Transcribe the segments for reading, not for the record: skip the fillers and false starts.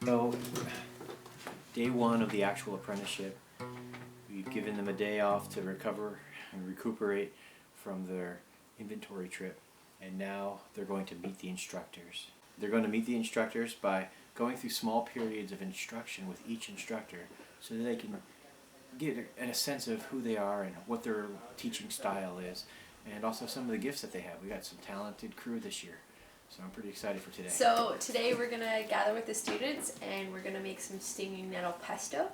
So, day one of the actual apprenticeship, we've given them a day off to recover and recuperate from their inventory trip, and now they're going to meet the instructors. They're going to meet the instructors by going through small periods of instruction with each instructor so that they can get a sense of who they are and what their teaching style is, and also some of the gifts that they have. We got some talented crew this year, so I'm pretty excited for today. So today we're gonna gather with the students and we're gonna make some stinging nettle pesto.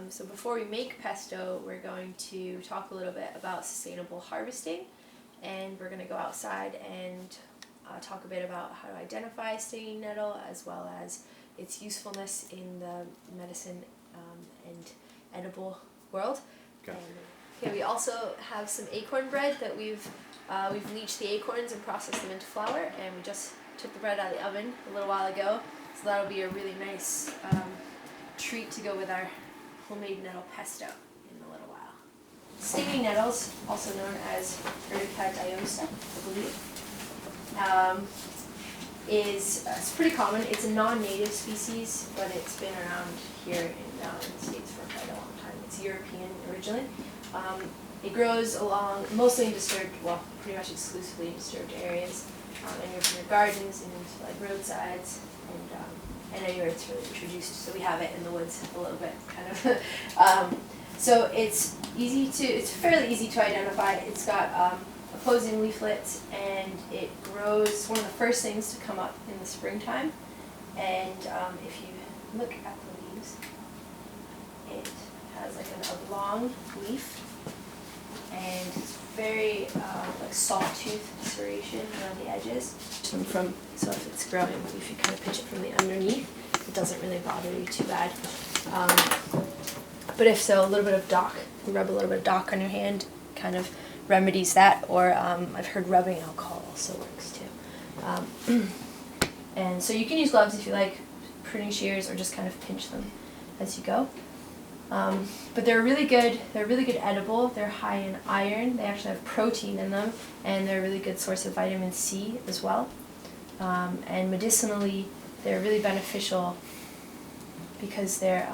So before we make pesto, we're going to talk a little bit about sustainable harvesting, and we're gonna go outside and talk a bit about how to identify stinging nettle as well as its usefulness in the medicine and edible world. Okay. And we also have some acorn bread that we've bleached the acorns and processed them into flour, and we just took the bread out of the oven a little while ago, so that'll be a really nice treat to go with our homemade nettle pesto in a little while. Stinging nettles, also known as Urtica dioica, I believe, it's pretty common. It's a non-native species, but it's been around here in the States for quite a long time. It's European originally. It grows along mostly in disturbed, well, pretty much exclusively in disturbed areas, in your gardens and like roadsides and anywhere it's really introduced. So we have it in the woods a little bit, kind of. So it's fairly easy to identify. It's got opposing leaflets, and it grows one of the first things to come up in the springtime. And if you look at the leaves, it has like a long leaf, and it's very like sawtooth serration around the edges. So if it's growing, if you kind of pinch it from the underneath, it doesn't really bother you too bad. But if so, a little bit of dock, you rub a little bit of dock on your hand, kind of remedies that. Or I've heard rubbing alcohol also works too. And so you can use gloves if you like, pruning shears, or just kind of pinch them as you go. But they're really good. They're really good edible. They're high in iron. They actually have protein in them, and they're a really good source of vitamin C as well. And medicinally, they're really beneficial because they're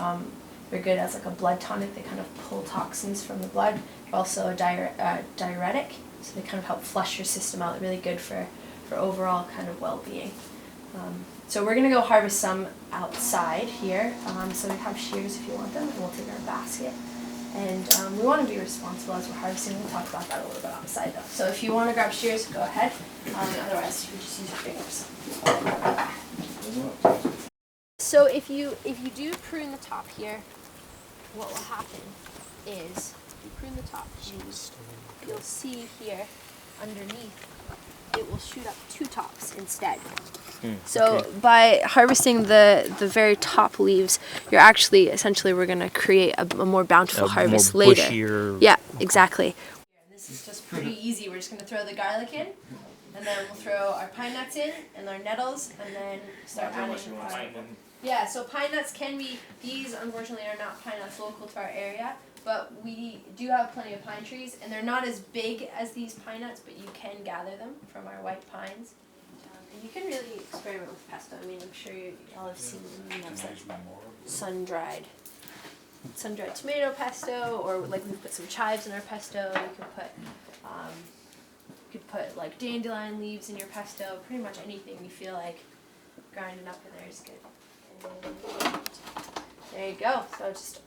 good as like a blood tonic. They kind of pull toxins from the blood. They're also a diuretic, so they kind of help flush your system out. Really good for overall kind of well-being. So we're going to go harvest some outside here. So we have shears if you want them, and we'll take our basket. And we want to be responsible as we're harvesting. We'll talk about that a little bit outside though. So if you want to grab shears, go ahead. Otherwise, you can just use your fingers. So if you do prune the top here, what will happen is you prune the top, you'll see here underneath it will shoot up two tops instead. So by harvesting the very top leaves, you're actually essentially we're going to create a more bountiful harvest more later. Bushier. Yeah, exactly. And this is just pretty easy. We're just going to throw the garlic in, and then we'll throw our pine nuts in and our nettles, and then start adding. Yeah, so pine nuts can be, these unfortunately are not pine nuts local to our area, but we do have plenty of pine trees, and they're not as big as these pine nuts, but you can gather them from our white pines. And you can really experiment with pesto. I mean, I'm sure you all have seen like sun-dried tomato pesto, or like we've put some chives in our pesto. You could put like dandelion leaves in your pesto. Pretty much anything you feel like grinding up in there is good. And there you go. So just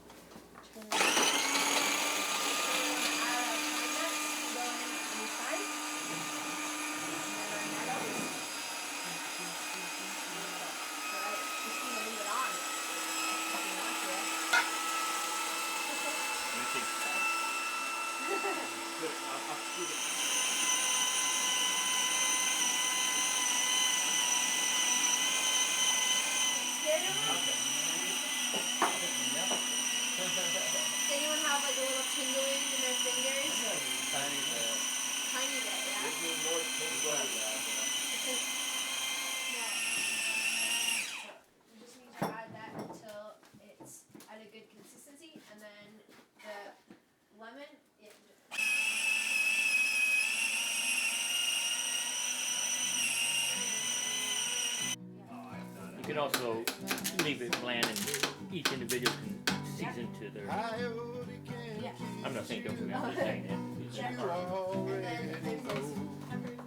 Does anyone have like a little tingling in their fingers? Tiny bit. Tiny bit, yeah. Gives me more tingling. You just need to add that until it's at a good consistency, and then the lemon, can also leave it bland and each individual can season to their. Yeah. I'm not saying don't, I'm just saying that. Yeah. And then there's this pepper